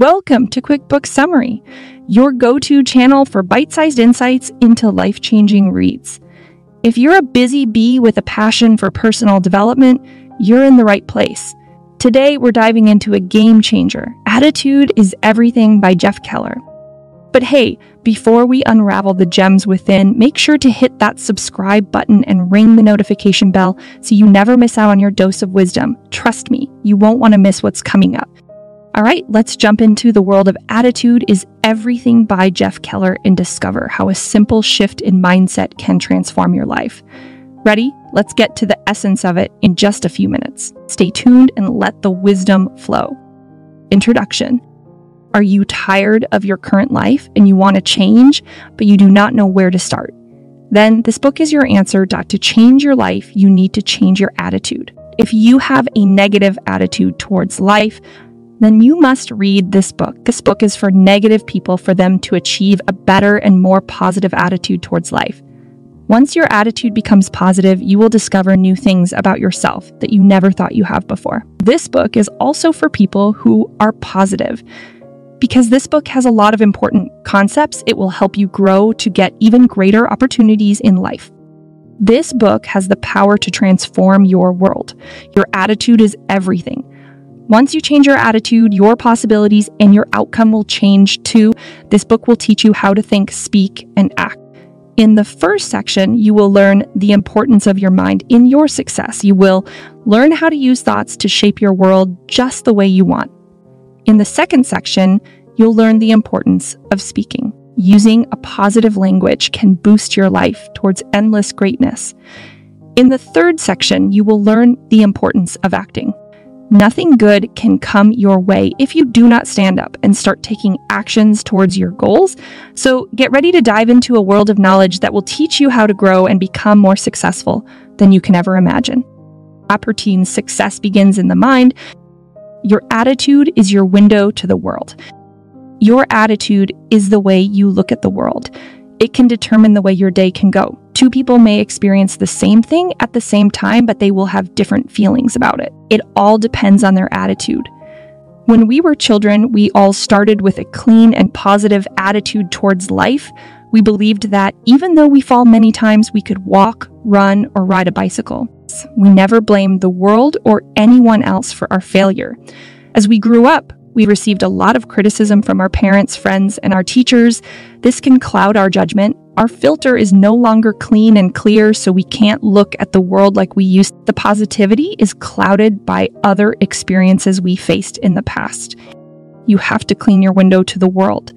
Welcome to Quick Book Summary, your go-to channel for bite-sized insights into life-changing reads. If you're a busy bee with a passion for personal development, you're in the right place. Today, we're diving into a game changer, Attitude is Everything by Keller. But hey, before we unravel the gems within, make sure to hit that subscribe button and ring the notification bell so you never miss out on your dose of wisdom. Trust me, you won't want to miss what's coming up. All right, let's jump into the world of Attitude is Everything by Keller and discover how a simple shift in mindset can transform your life. Ready? Let's get to the essence of it in just a few minutes. Stay tuned and let the wisdom flow. Introduction. Are you tired of your current life and you want to change, but you do not know where to start? Then this book is your answer. To change your life, you need to change your attitude. If you have a negative attitude towards life, then you must read this book. This book is for negative people, for them to achieve a better and more positive attitude towards life. Once your attitude becomes positive, you will discover new things about yourself that you never thought you have before. This book is also for people who are positive. Because this book has a lot of important concepts, it will help you grow to get even greater opportunities in life. This book has the power to transform your world. Your attitude is everything. Once you change your attitude, your possibilities and your outcome will change too. This book will teach you how to think, speak, and act. In the first section, you will learn the importance of your mind in your success. You will learn how to use thoughts to shape your world just the way you want. In the second section, you'll learn the importance of speaking. Using a positive language can boost your life towards endless greatness. In the third section, you will learn the importance of acting. Nothing good can come your way if you do not stand up and start taking actions towards your goals. So get ready to dive into a world of knowledge that will teach you how to grow and become more successful than you can ever imagine. Routine's success begins in the mind. Your attitude is your window to the world. Your attitude is the way you look at the world. It can determine the way your day can go. Two people may experience the same thing at the same time, but they will have different feelings about it. It all depends on their attitude. When we were children, we all started with a clean and positive attitude towards life. We believed that even though we fall many times, we could walk, run, or ride a bicycle. We never blamed the world or anyone else for our failure. As we grew up, we received a lot of criticism from our parents, friends, and our teachers. This can cloud our judgment. Our filter is no longer clean and clear, so we can't look at the world like we used. The positivity is clouded by other experiences we faced in the past. You have to clean your window to the world.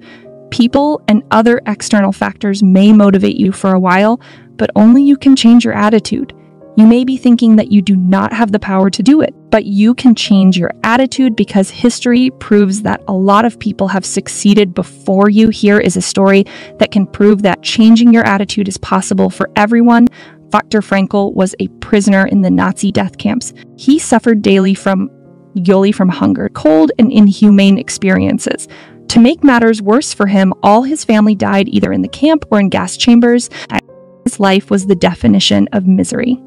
People and other external factors may motivate you for a while, but only you can change your attitude. You may be thinking that you do not have the power to do it, but you can change your attitude because history proves that a lot of people have succeeded before you. Here is a story that can prove that changing your attitude is possible for everyone. Dr. Frankle was a prisoner in the Nazi death camps. He suffered daily from hunger, cold, and inhumane experiences. To make matters worse for him, all his family died either in the camp or in gas chambers. His life was the definition of misery.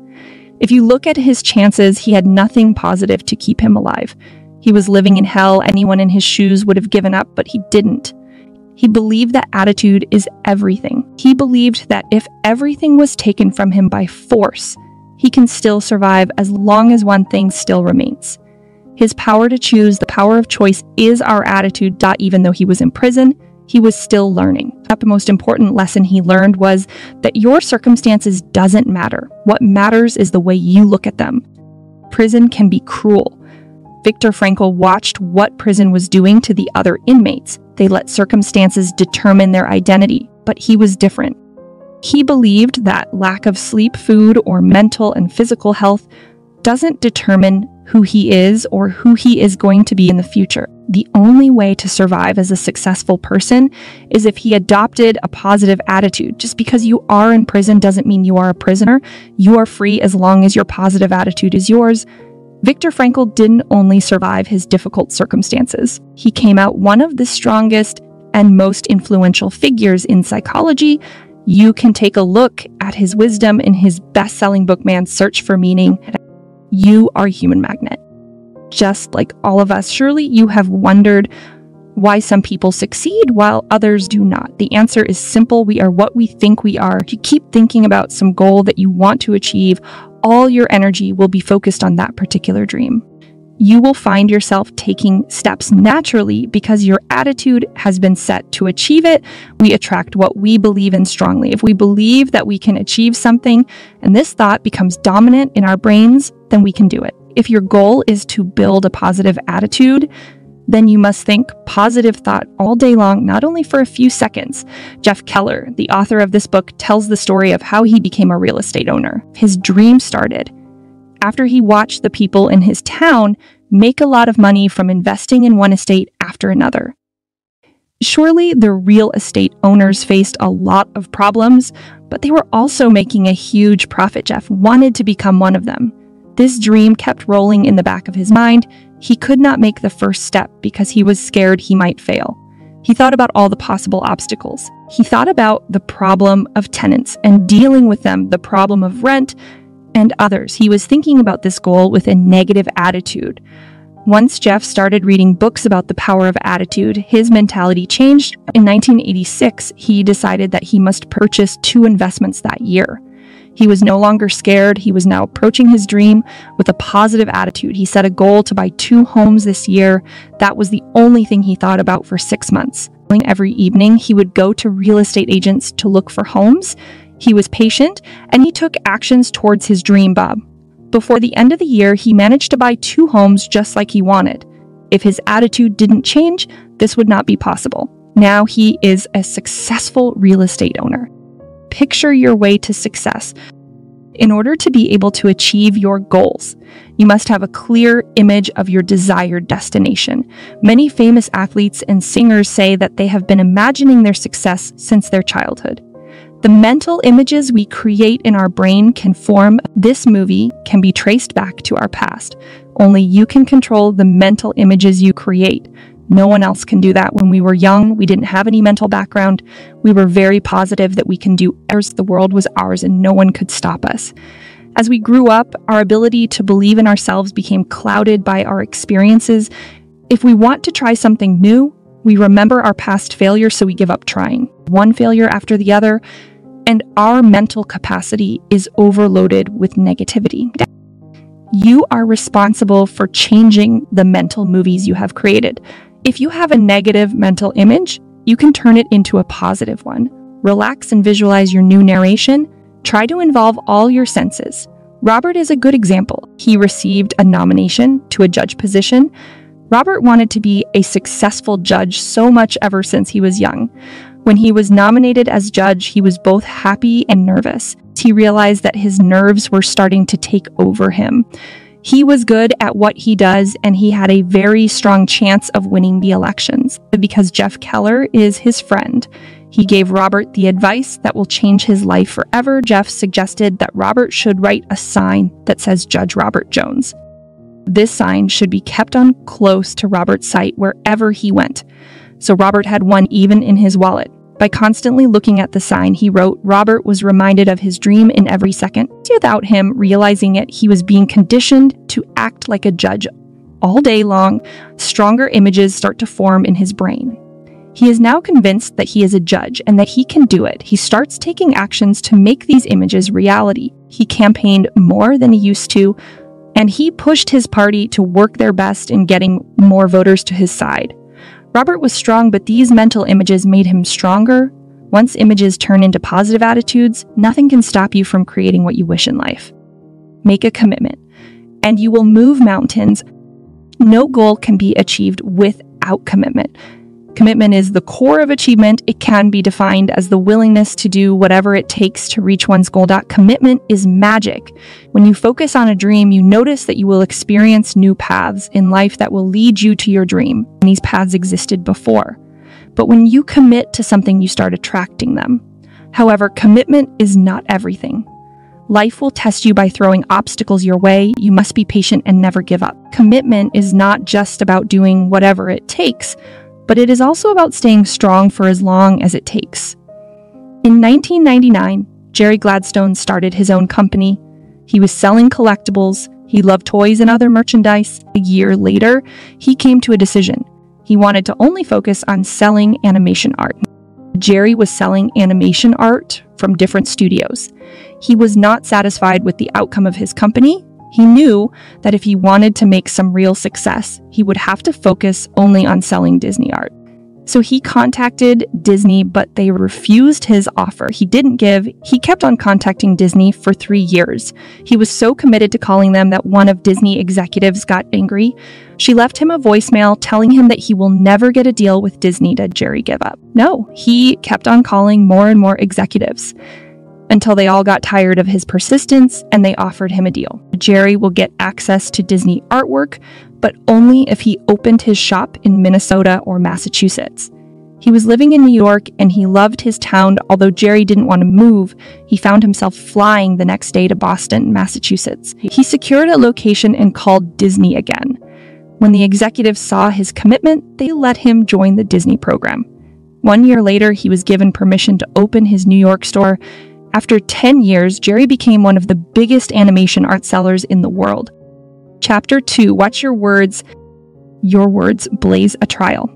If you look at his chances, he had nothing positive to keep him alive. He was living in hell. Anyone in his shoes would have given up, but he didn't. He believed that attitude is everything. He believed that if everything was taken from him by force, he can still survive as long as one thing still remains. His power to choose, the power of choice, is our attitude. Even though he was in prison, he was still learning. The most important lesson he learned was that your circumstances doesn't matter. What matters is the way you look at them. Prison can be cruel. Viktor Frankl watched what prison was doing to the other inmates. They let circumstances determine their identity, but he was different. He believed that lack of sleep, food, or mental and physical health doesn't determine who he is or who he is going to be in the future. The only way to survive as a successful person is if he adopted a positive attitude. Just because you are in prison doesn't mean you are a prisoner. You are free as long as your positive attitude is yours. Viktor Frankl didn't only survive his difficult circumstances. He came out one of the strongest and most influential figures in psychology. You can take a look at his wisdom in his best-selling book, Man's Search for Meaning. You are a human magnet. Just like all of us, surely you have wondered, Why some people succeed while others do not. The answer is simple. We are what we think we are. If you keep thinking about some goal that you want to achieve, all your energy will be focused on that particular dream. You will find yourself taking steps naturally because your attitude has been set to achieve it. We attract what we believe in strongly. If we believe that we can achieve something and this thought becomes dominant in our brains, then we can do it. If your goal is to build a positive attitude, then you must think positive thought all day long, not only for a few seconds. Jeff Keller, the author of this book, tells the story of how he became a real estate owner. His dream started after he watched the people in his town make a lot of money from investing in one estate after another. Surely the real estate owners faced a lot of problems, but they were also making a huge profit. Jeff wanted to become one of them. This dream kept rolling in the back of his mind. He could not make the first step because he was scared he might fail. He thought about all the possible obstacles. He thought about the problem of tenants and dealing with them, the problem of rent and others. He was thinking about this goal with a negative attitude. Once Jeff started reading books about the power of attitude, his mentality changed. In 1986, he decided that he must purchase 2 investments that year. He was no longer scared. He was now approaching his dream with a positive attitude. He set a goal to buy 2 homes this year. That was the only thing he thought about for 6 months. Every evening, he would go to real estate agents to look for homes. He was patient, and he took actions towards his dream, Bob. Before the end of the year, he managed to buy 2 homes just like he wanted. If his attitude didn't change, this would not be possible. Now he is a successful real estate owner. Picture your way to success. In order to be able to achieve your goals, you must have a clear image of your desired destination. Many famous athletes and singers say that they have been imagining their success since their childhood. The mental images we create in our brain can form. This movie can be traced back to our past. Only you can control the mental images you create. No one else can do that. When we were young, we didn't have any mental background. We were very positive that we can do ours. The world was ours and no one could stop us. As we grew up, our ability to believe in ourselves became clouded by our experiences. If we want to try something new, we remember our past failure, so we give up trying. One failure after the other, and our mental capacity is overloaded with negativity. You are responsible for changing the mental movies you have created. If you have a negative mental image, you can turn it into a positive one. Relax and visualize your new narration. Try to involve all your senses. Robert is a good example. He received a nomination to a judge position. Robert wanted to be a successful judge so much ever since he was young. When he was nominated as judge, he was both happy and nervous. He realized that his nerves were starting to take over him. He was good at what he does, and he had a very strong chance of winning the elections. Because Jeff Keller is his friend, he gave Robert the advice that will change his life forever. Jeff suggested that Robert should write a sign that says Judge Robert Jones. This sign should be kept on close to Robert's sight wherever he went. So Robert had one even in his wallet. By constantly looking at the sign, he wrote, Robert was reminded of his dream in every second. Without him realizing it, he was being conditioned to act like a judge. All day long, stronger images start to form in his brain. He is now convinced that he is a judge and that he can do it. He starts taking actions to make these images reality. He campaigned more than he used to, and he pushed his party to work their best in getting more voters to his side. Robert was strong, but these mental images made him stronger. Once images turn into positive attitudes, nothing can stop you from creating what you wish in life. Make a commitment, and you will move mountains. No goal can be achieved without commitment. Commitment is the core of achievement. It can be defined as the willingness to do whatever it takes to reach one's goal. Commitment is magic. When you focus on a dream, you notice that you will experience new paths in life that will lead you to your dream. And these paths existed before. But when you commit to something, you start attracting them. However, commitment is not everything. Life will test you by throwing obstacles your way. You must be patient and never give up. Commitment is not just about doing whatever it takes, but it is also about staying strong for as long as it takes. In 1999, Jerry Gladstone started his own company. He was selling collectibles. He loved toys and other merchandise. A year later, he came to a decision. He He wanted to only focus on selling animation art. Jerry was selling animation art from different studios. He was not satisfied with the outcome of his company. He knew that if he wanted to make some real success, he would have to focus only on selling Disney art. So he contacted Disney, but they refused his offer. He didn't give. He kept on contacting Disney for 3 years. He was so committed to calling them that one of Disney executives got angry. She left him a voicemail telling him that he will never get a deal with Disney. Did Jerry give up? No, he kept on calling more and more executives until they all got tired of his persistence and they offered him a deal. Jerry will get access to Disney artwork, but only if he opened his shop in Minnesota or Massachusetts. He was living in New York and he loved his town. Although Jerry didn't want to move, he found himself flying the next day to Boston, Massachusetts. He secured a location and called Disney again. When the executives saw his commitment, they let him join the Disney program. 1 year later, he was given permission to open his New York store. After 10 years, Jerry became one of the biggest animation art sellers in the world. Chapter 2, Watch Your Words. Your words blaze a trail.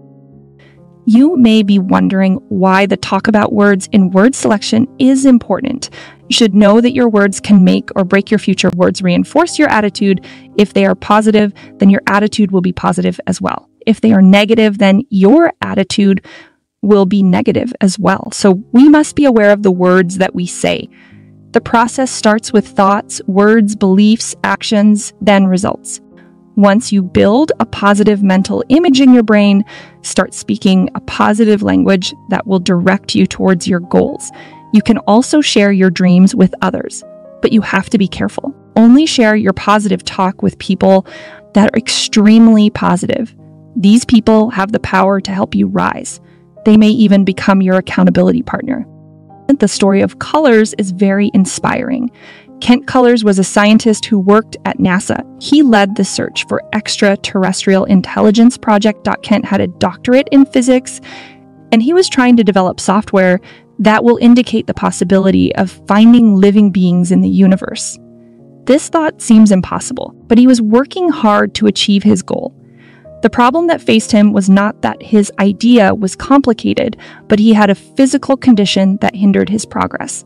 You may be wondering why the talk about words in word selection is important. You should know that your words can make or break your future. Words reinforce your attitude. If they are positive, then your attitude will be positive as well. If they are negative, then your attitude will be negative as well. So we must be aware of the words that we say. The process starts with thoughts, words, beliefs, actions, then results. Once you build a positive mental image in your brain, start speaking a positive language that will direct you towards your goals. You can also share your dreams with others, but you have to be careful. Only share your positive talk with people that are extremely positive. These people have the power to help you rise. They may even become your accountability partner. The story of Kellers is very inspiring. Kent Kellers was a scientist who worked at NASA. He led the search for extraterrestrial intelligence project. Kent had a doctorate in physics, and he was trying to develop software that will indicate the possibility of finding living beings in the universe. This thought seems impossible, but he was working hard to achieve his goal. The problem that faced him was not that his idea was complicated, but he had a physical condition that hindered his progress.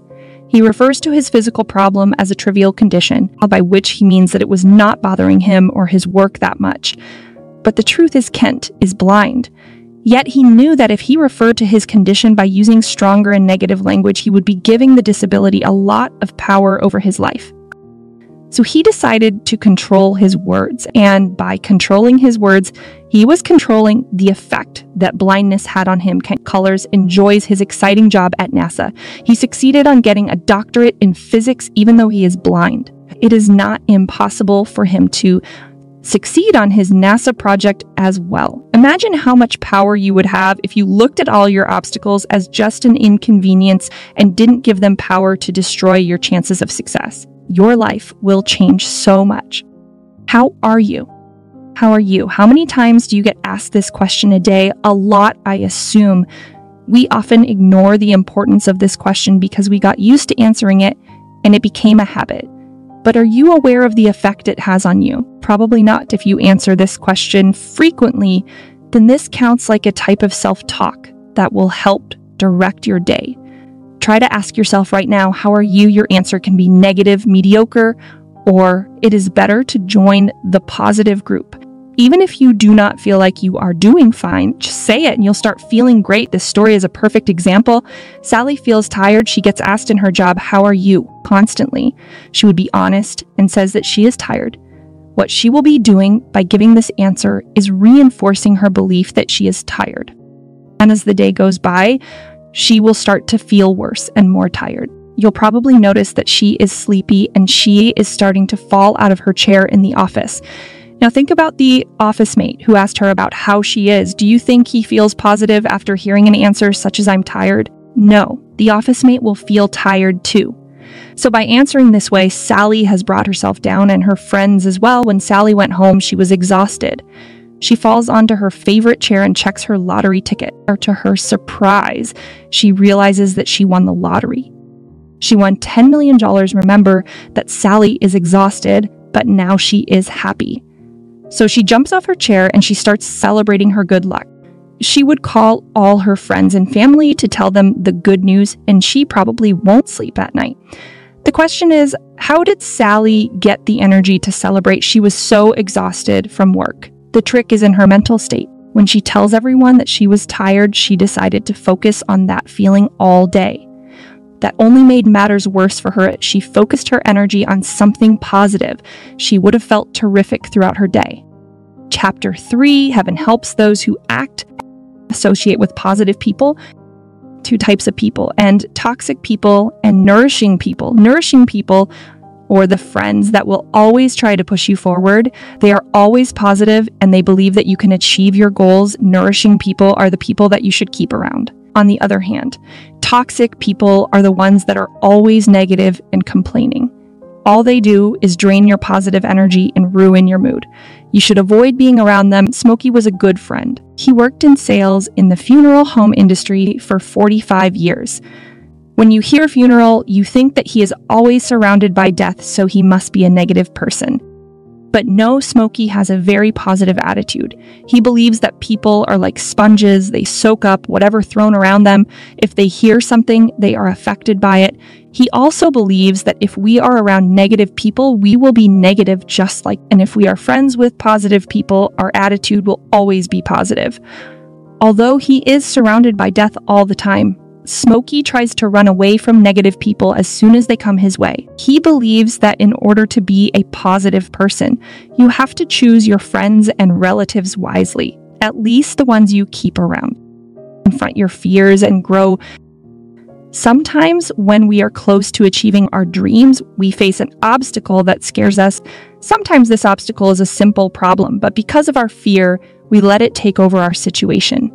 He refers to his physical problem as a trivial condition, by which he means that it was not bothering him or his work that much. But the truth is Kent is blind. Yet he knew that if he referred to his condition by using stronger and negative language, he would be giving the disability a lot of power over his life. So he decided to control his words, and by controlling his words, he was controlling the effect that blindness had on him. Kent Kellers enjoys his exciting job at NASA. He succeeded on getting a doctorate in physics even though he is blind. It is not impossible for him to succeed on his NASA project as well. Imagine how much power you would have if you looked at all your obstacles as just an inconvenience and didn't give them power to destroy your chances of success. Your life will change so much. How are you? How are you? How many times do you get asked this question a day? A lot, I assume. We often ignore the importance of this question because we got used to answering it and it became a habit. But are you aware of the effect it has on you? Probably not. If you answer this question frequently, then this counts like a type of self-talk that will help direct your day. Try to ask yourself right now, how are you? Your answer can be negative, mediocre, or it is better to join the positive group. Even if you do not feel like you are doing fine, just say it and you'll start feeling great. This story is a perfect example. Sally feels tired. She gets asked in her job, how are you? Constantly. She would be honest and says that she is tired. What she will be doing by giving this answer is reinforcing her belief that she is tired. And as the day goes by, she will start to feel worse and more tired. You'll probably notice that she is sleepy and she is starting to fall out of her chair in the office. Now think about the office mate who asked her about how she is. Do you think he feels positive after hearing an answer such as I'm tired? No, the office mate will feel tired too. So by answering this way, Sally has brought herself down and her friends as well. When Sally went home, she was exhausted. She falls onto her favorite chair and checks her lottery ticket. Or to her surprise, she realizes that she won the lottery. She won $10 million. Remember that Sally is exhausted, but now she is happy. So she jumps off her chair and she starts celebrating her good luck. She would call all her friends and family to tell them the good news, and she probably won't sleep at night. The question is, how did Sally get the energy to celebrate? She was so exhausted from work. The trick is in her mental state. When she tells everyone that she was tired, she decided to focus on that feeling all day. That only made matters worse for her. She focused her energy on something positive. She would have felt terrific throughout her day. Chapter 3, Heaven helps those who act, associate with positive people. 2 types of people, and toxic people and nourishing people. Nourishing people, or the friends that will always try to push you forward. They are always positive and they believe that you can achieve your goals. Nourishing people are the people that you should keep around. On the other hand, toxic people are the ones that are always negative and complaining. All they do is drain your positive energy and ruin your mood. You should avoid being around them. Smokey was a good friend. He worked in sales in the funeral home industry for 45 years. When you hear funeral, you think that he is always surrounded by death, so he must be a negative person. But no, Smokey has a very positive attitude. He believes that people are like sponges. They soak up whatever thrown around them. If they hear something, they are affected by it. He also believes that if we are around negative people, we will be negative just like, and if we are friends with positive people, our attitude will always be positive. Although he is surrounded by death all the time, Smokey tries to run away from negative people as soon as they come his way. He believes that in order to be a positive person, you have to choose your friends and relatives wisely, at least the ones you keep around. Confront your fears and grow. Sometimes when we are close to achieving our dreams, we face an obstacle that scares us. Sometimes this obstacle is a simple problem, but because of our fear, we let it take over our situation.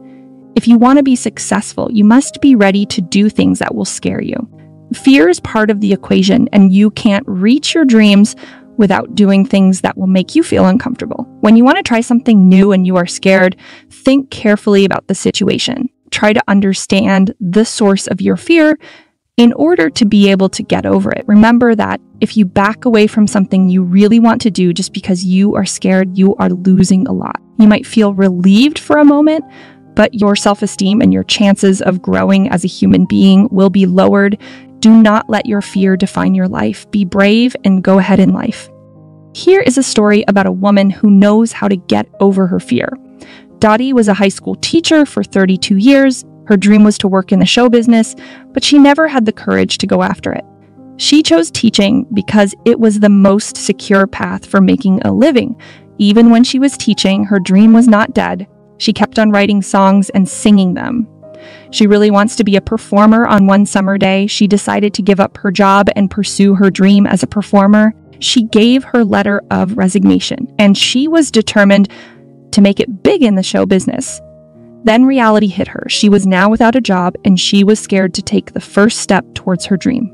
If you want to be successful, you must be ready to do things that will scare you. Fear is part of the equation, and you can't reach your dreams without doing things that will make you feel uncomfortable. When you want to try something new and you are scared, think carefully about the situation. Try to understand the source of your fear in order to be able to get over it. Remember that if you back away from something you really want to do just because you are scared, you are losing a lot. You might feel relieved for a moment, but your self-esteem and your chances of growing as a human being will be lowered. Do not let your fear define your life. Be brave and go ahead in life. Here is a story about a woman who knows how to get over her fear. Dottie was a high school teacher for 32 years. Her dream was to work in the show business, but she never had the courage to go after it. She chose teaching because it was the most secure path for making a living. Even when she was teaching, her dream was not dead. She kept on writing songs and singing them. She really wants to be a performer. On one summer day, she decided to give up her job and pursue her dream as a performer. She gave her letter of resignation, and she was determined to make it big in the show business. Then reality hit her. She was now without a job, and she was scared to take the first step towards her dream.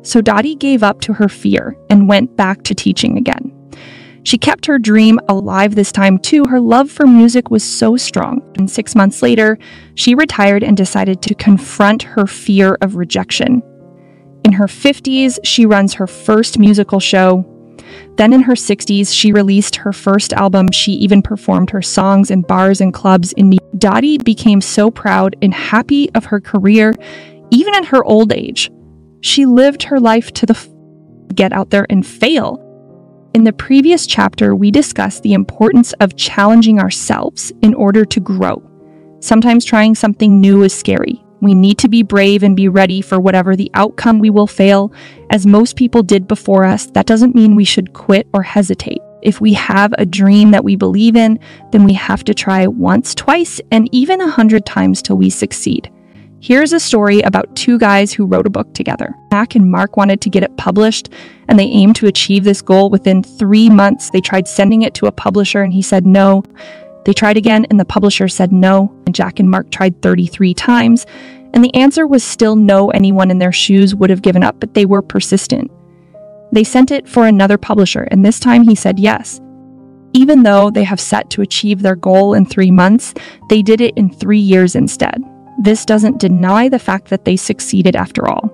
So Dottie gave up to her fear and went back to teaching again. She kept her dream alive this time too. Her love for music was so strong. And 6 months later, she retired and decided to confront her fear of rejection. In her 50s, she runs her first musical show. Then in her 60s, she released her first album. She even performed her songs in bars and clubs in New York. Dottie became so proud and happy of her career, even in her old age. She lived her life to the get out there and fail. In the previous chapter, we discussed the importance of challenging ourselves in order to grow. Sometimes trying something new is scary. We need to be brave and be ready for whatever the outcome. We will fail, as most people did before us. That doesn't mean we should quit or hesitate. If we have a dream that we believe in, then we have to try once, twice, and even 100 times till we succeed. Here's a story about 2 guys who wrote a book together. Jack and Mark wanted to get it published, and they aimed to achieve this goal within 3 months. They tried sending it to a publisher, and he said no. They tried again, and the publisher said no. And Jack and Mark tried 33 times, and the answer was still no. Anyone in their shoes would have given up, but they were persistent. They sent it for another publisher, and this time he said yes. Even though they have set to achieve their goal in 3 months, they did it in 3 years instead. This doesn't deny the fact that they succeeded after all.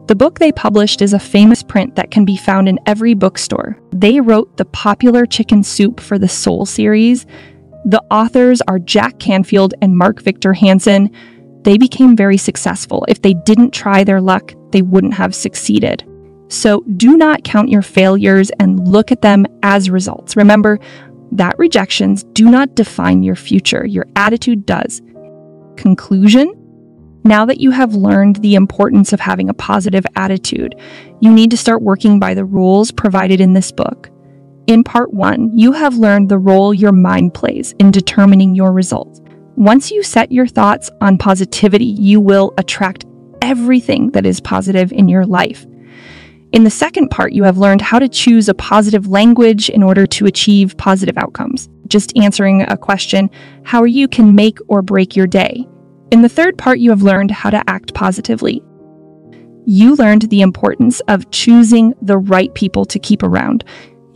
The book they published is a famous print that can be found in every bookstore. They wrote the popular Chicken Soup for the Soul series. The authors are Jack Canfield and Mark Victor Hansen. They became very successful. If they didn't try their luck, they wouldn't have succeeded. So do not count your failures and look at them as results. Remember that rejections do not define your future. Your attitude does. Conclusion: now that you have learned the importance of having a positive attitude, you need to start working by the rules provided in this book. In part 1, you have learned the role your mind plays in determining your results. Once you set your thoughts on positivity, you will attract everything that is positive in your life. In the second part, you have learned how to choose a positive language in order to achieve positive outcomes. Just answering a question, how are you, can make or break your day. In the third part, you have learned how to act positively. You learned the importance of choosing the right people to keep around.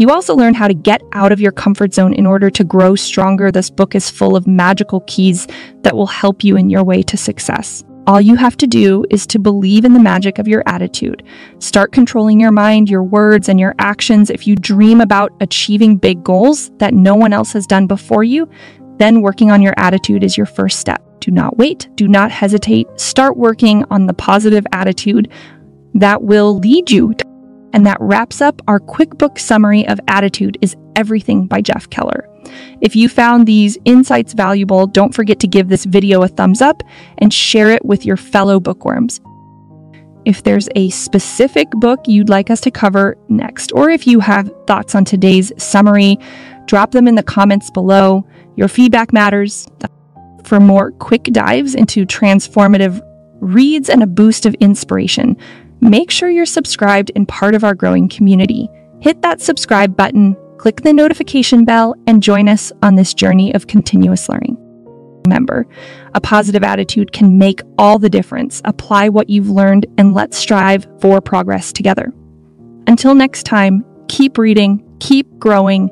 You also learned how to get out of your comfort zone in order to grow stronger. This book is full of magical keys that will help you in your way to success. All you have to do is to believe in the magic of your attitude. Start controlling your mind, your words, and your actions. If you dream about achieving big goals that no one else has done before you, then working on your attitude is your first step. Do not wait. Do not hesitate. Start working on the positive attitude that will lead you. And that wraps up our quick book summary of Attitude is Everything by Jeff Keller. If you found these insights valuable, don't forget to give this video a thumbs up and share it with your fellow bookworms. If there's a specific book you'd like us to cover next, or if you have thoughts on today's summary, drop them in the comments below. Your feedback matters. For more quick dives into transformative reads and a boost of inspiration, make sure you're subscribed and part of our growing community. Hit that subscribe button, click the notification bell, and join us on this journey of continuous learning. Remember, a positive attitude can make all the difference. Apply what you've learned and let's strive for progress together. Until next time, keep reading, keep growing,